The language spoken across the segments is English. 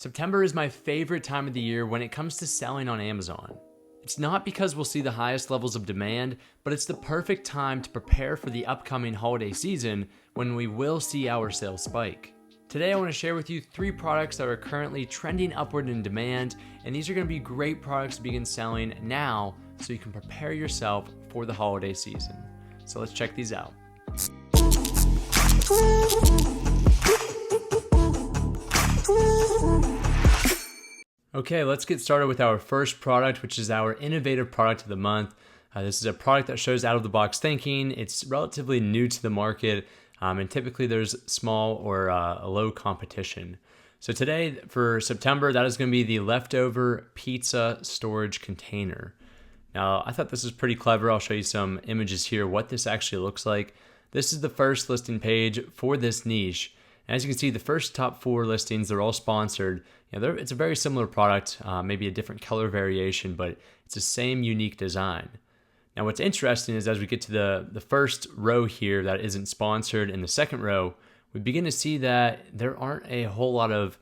September is my favorite time of the year when it comes to selling on Amazon. It's not because we'll see the highest levels of demand, but it's the perfect time to prepare for the upcoming holiday season when we will see our sales spike. Today I want to share with you 3 products that are currently trending upward in demand, and these are going to be great products to begin selling now so you can prepare yourself for the holiday season. So let's check these out. Okay, let's get started with our first product, which is our innovative product of the month. This is a product that shows out-of-the-box thinking. It's relatively new to the market, and typically there's small or low competition. So today, for September, that is going to be the leftover pizza storage container. Now, I thought this was pretty clever. I'll show you some images here, what this actually looks like. This is the first listing page for this niche. And as you can see, the first top 4 listings, they're all sponsored. It's a very similar product, maybe a different color variation, but it's the same unique design. Now, what's interesting is as we get to the first row here that isn't sponsored, in the second row, we begin to see that there aren't a whole lot of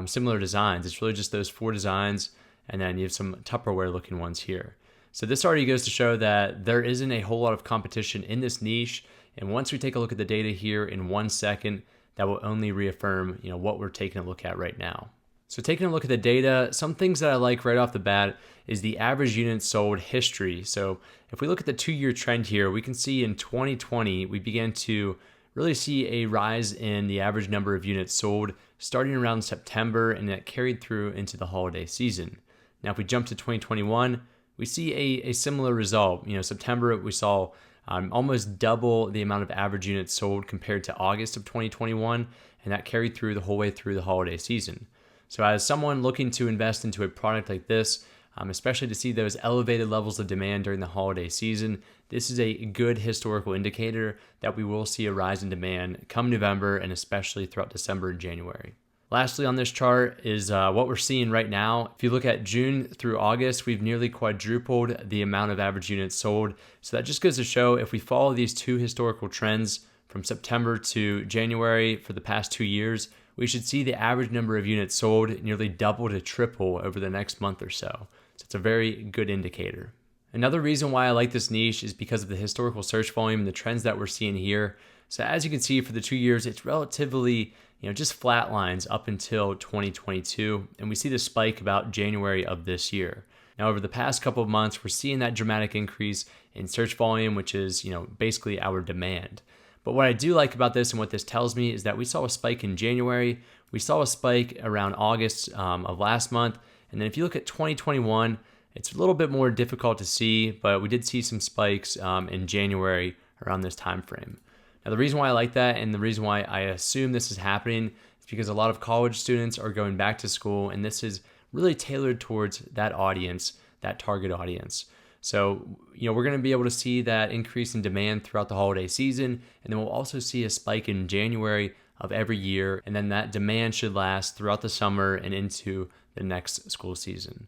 similar designs. It's really just those 4 designs, and then you have some Tupperware looking ones here. So this already goes to show that there isn't a whole lot of competition in this niche. And once we take a look at the data here in 1 second, that will only reaffirm what we're taking a look at right now. So taking a look at the data, some things that I like right off the bat is the average units sold history. So if we look at the 2-year trend here, we can see in 2020, we began to really see a rise in the average number of units sold starting around September, and that carried through into the holiday season. Now, if we jump to 2021, we see a similar result. September, we saw almost double the amount of average units sold compared to August of 2021, and that carried through the whole way through the holiday season. So as someone looking to invest into a product like this, especially to see those elevated levels of demand during the holiday season, this is a good historical indicator that we will see a rise in demand come November and especially throughout December and January. Lastly on this chart is what we're seeing right now. If you look at June through August, we've nearly quadrupled the amount of average units sold. So that just goes to show if we follow these 2 historical trends from September to January for the past 2 years, we should see the average number of units sold nearly double to triple over the next month or so. So it's a very good indicator. Another reason why I like this niche is because of the historical search volume and the trends that we're seeing here. So as you can see for the 2 years, it's relatively just flat lines up until 2022. And we see the spike about January of this year. Now, over the past couple of months, we're seeing that dramatic increase in search volume, which is, basically our demand. But what I do like about this and what this tells me is that we saw a spike in January. We saw a spike around August of last month. And then if you look at 2021, it's a little bit more difficult to see, but we did see some spikes in January around this time frame. Now, the reason why I like that and the reason why I assume this is happening is because a lot of college students are going back to school, and this is really tailored towards that audience, that target audience. So, we're going to be able to see that increase in demand throughout the holiday season, and then we'll also see a spike in January of every year, and then that demand should last throughout the summer and into the next school season.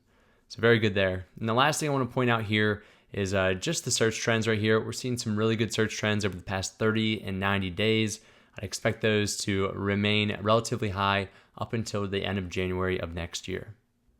So very good there. And the last thing I want to point out here is just the search trends right here. We're seeing some really good search trends over the past 30 and 90 days. I expect those to remain relatively high up until the end of January of next year.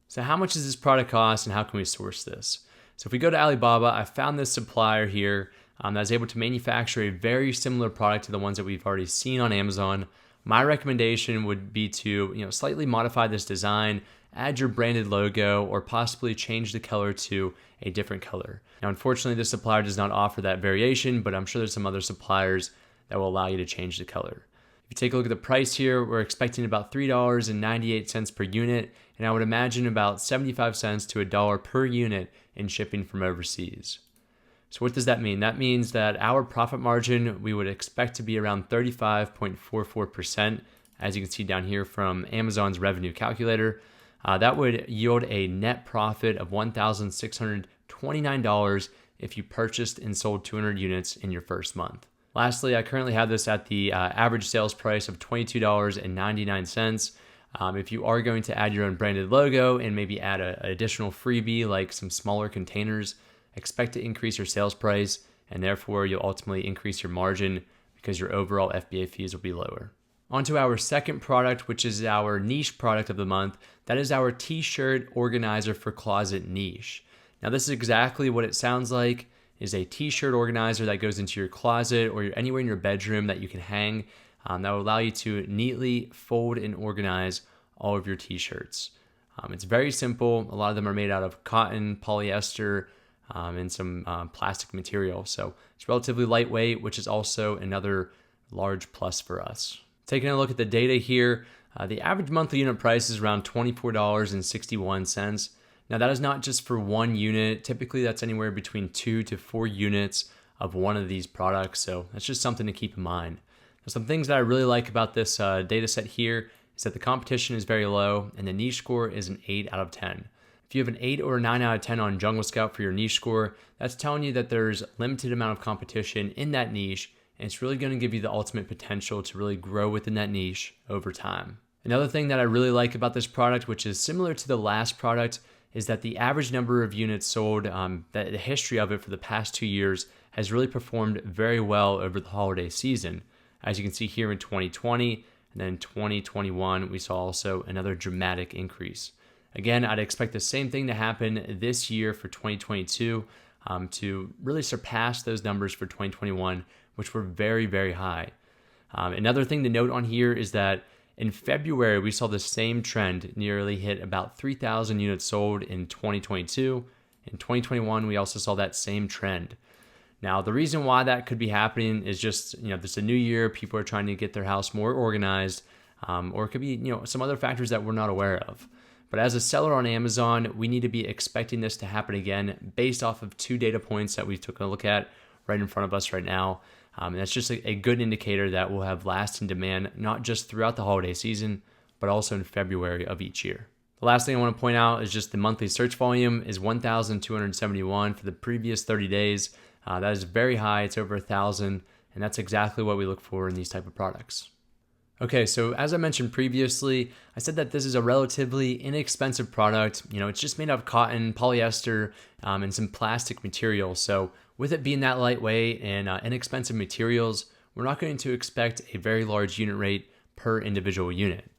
So how much does this product cost and how can we source this? So if we go to Alibaba, I found this supplier here that is able to manufacture a very similar product to the ones that we've already seen on Amazon. My recommendation would be to slightly modify this design, add your branded logo, or possibly change the color to a different color. Now, unfortunately, this supplier does not offer that variation, but I'm sure there's some other suppliers that will allow you to change the color. If you take a look at the price here, we're expecting about $3.98 per unit, and I would imagine about 75 cents to $1 per unit in shipping from overseas. So what does that mean? That means that our profit margin, we would expect to be around 35.44%, as you can see down here from Amazon's revenue calculator. That would yield a net profit of $1,629 if you purchased and sold 200 units in your first month. Lastly, I currently have this at the average sales price of $22.99. If you are going to add your own branded logo and maybe add an additional freebie like some smaller containers, expect to increase your sales price, and therefore you'll ultimately increase your margin because your overall FBA fees will be lower. On to our second product, which is our niche product of the month. That is our t-shirt organizer for closet niche. Now this is exactly what it sounds like. It is a t-shirt organizer that goes into your closet or anywhere in your bedroom that you can hang. That will allow you to neatly fold and organize all of your t-shirts. It's very simple. A lot of them are made out of cotton, polyester, and some plastic material. So it's relatively lightweight, which is also another large plus for us. Taking a look at the data here, the average monthly unit price is around $24.61. Now that is not just for one unit. Typically that's anywhere between 2 to 4 units of one of these products. So that's just something to keep in mind. Now, some things that I really like about this data set here is that the competition is very low and the niche score is an 8 out of 10. If you have an 8 or a 9 out of 10 on Jungle Scout for your niche score, that's telling you that there's limited amount of competition in that niche, and it's really going to give you the ultimate potential to really grow within that niche over time. Another thing that I really like about this product, which is similar to the last product, is that the average number of units sold, the history of it for the past 2 years has really performed very well over the holiday season. As you can see here in 2020, and then 2021, we saw also another dramatic increase. Again, I'd expect the same thing to happen this year for 2022 to really surpass those numbers for 2021, which were very, very high. Another thing to note on here is that in February, we saw the same trend nearly hit about 3,000 units sold in 2022. In 2021, we also saw that same trend. Now, the reason why that could be happening is just, this is a new year, people are trying to get their house more organized, or it could be, some other factors that we're not aware of. But as a seller on Amazon, we need to be expecting this to happen again based off of 2 data points that we took a look at right in front of us right now. And that's just a good indicator that we'll have lasting demand, not just throughout the holiday season, but also in February of each year. The last thing I want to point out is just the monthly search volume is 1,271 for the previous 30 days. That is very high. It's over 1,000, and that's exactly what we look for in these type of products. Okay, so as I mentioned previously, I said that this is a relatively inexpensive product. It's just made out of cotton, polyester, and some plastic material. So with it being that lightweight and inexpensive materials, we're not going to expect a very large unit rate per individual unit.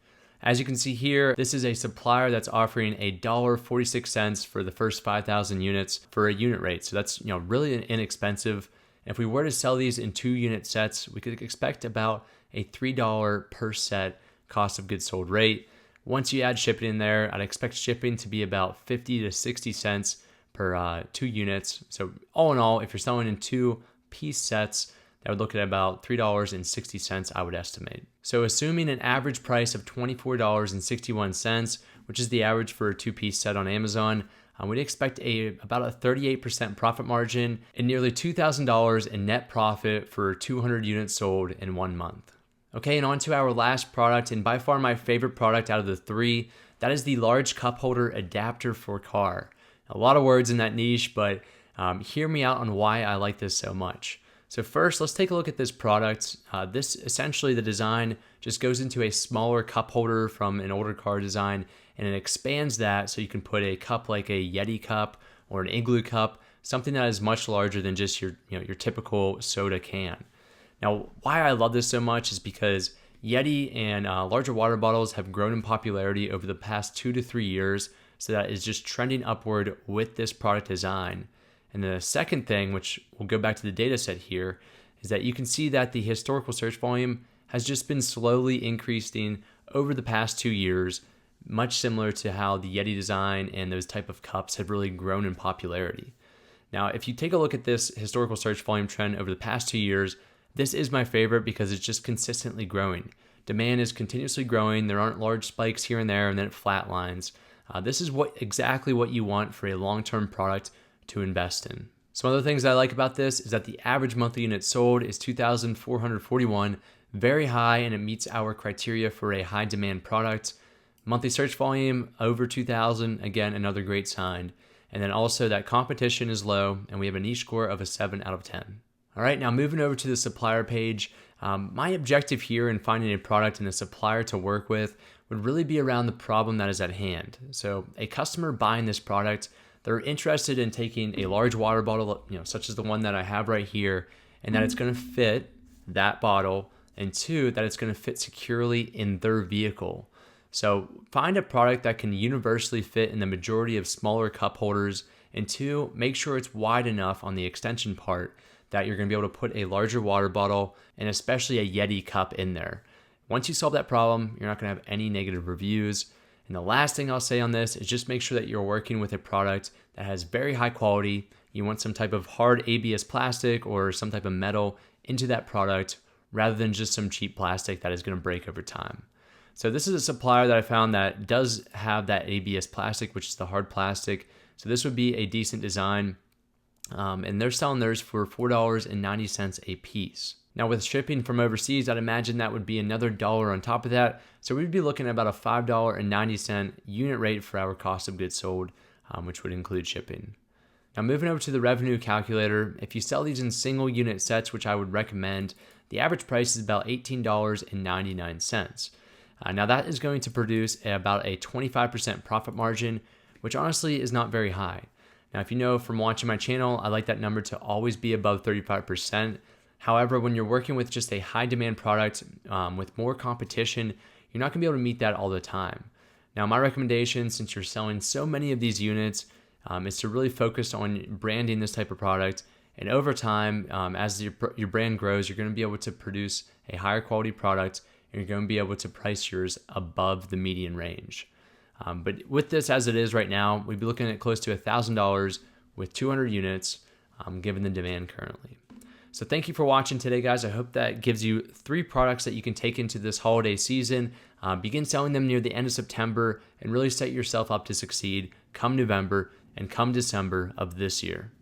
As you can see here, this is a supplier that's offering $1.46 for the first 5,000 units for a unit rate. So that's really inexpensive. If we were to sell these in 2 unit sets, we could expect about a $3 per set cost of goods sold rate. Once you add shipping in there, I'd expect shipping to be about 50 to 60 cents per 2 units. So all in all, if you're selling in 2-piece sets, that would look at about $3.60, I would estimate. So assuming an average price of $24.61, which is the average for a 2-piece set on Amazon, we'd expect about a 38% profit margin and nearly $2,000 in net profit for 200 units sold in 1 month. Okay, and on to our last product, and by far my favorite product out of the 3, that is the large cup holder adapter for car. A lot of words in that niche, but hear me out on why I like this so much. So first, let's take a look at this product. This essentially, the design just goes into a smaller cup holder from an older car design, and it expands that so you can put a cup like a Yeti cup or an Igloo cup, something that is much larger than just your typical soda can. Now, why I love this so much is because Yeti and larger water bottles have grown in popularity over the past 2 to 3 years, so that is just trending upward with this product design. And the second thing, which we'll go back to the data set here, is that you can see that the historical search volume has just been slowly increasing over the past 2 years, much similar to how the Yeti design and those type of cups have really grown in popularity. Now, if you take a look at this historical search volume trend over the past 2 years, this is my favorite because it's just consistently growing. Demand is continuously growing. There aren't large spikes here and there, and then it flatlines. This is exactly what you want for a long-term product to invest in. Some other things that I like about this is that the average monthly units sold is 2,441, very high, and it meets our criteria for a high demand product. Monthly search volume over 2,000, again, another great sign. And then also that competition is low, and we have a niche score of a 7 out of 10. All right, now moving over to the supplier page, my objective here in finding a product and a supplier to work with would really be around the problem that is at hand. So a customer buying this product, they're interested in taking a large water bottle, such as the one that I have right here, and that it's going to fit that bottle, and 2, that it's going to fit securely in their vehicle. So find a product that can universally fit in the majority of smaller cup holders, and 2, make sure it's wide enough on the extension part that you're going to be able to put a larger water bottle and especially a Yeti cup in there. Once you solve that problem, you're not going to have any negative reviews. And the last thing I'll say on this is just make sure that you're working with a product that has very high quality. You want some type of hard ABS plastic or some type of metal into that product rather than just some cheap plastic that is going to break over time. So this is a supplier that I found that does have that ABS plastic, which is the hard plastic. So this would be a decent design. And they're selling theirs for $4.90 a piece. Now with shipping from overseas, I'd imagine that would be another $1 on top of that. So we'd be looking at about a $5.90 unit rate for our cost of goods sold, which would include shipping. Now moving over to the revenue calculator, if you sell these in single unit sets, which I would recommend, the average price is about $18.99. Now that is going to produce about a 25% profit margin, which honestly is not very high. Now, if you know from watching my channel, I like that number to always be above 35%. However, when you're working with just a high demand product with more competition, you're not gonna be able to meet that all the time. Now, my recommendation, since you're selling so many of these units, is to really focus on branding this type of product. And over time, as your brand grows, you're gonna be able to produce a higher quality product, and you're gonna be able to price yours above the median range. But with this as it is right now, we'd be looking at close to $1,000 with 200 units, given the demand currently. So thank you for watching today, guys. I hope that gives you 3 products that you can take into this holiday season. Begin selling them near the end of September and really set yourself up to succeed come November and come December of this year.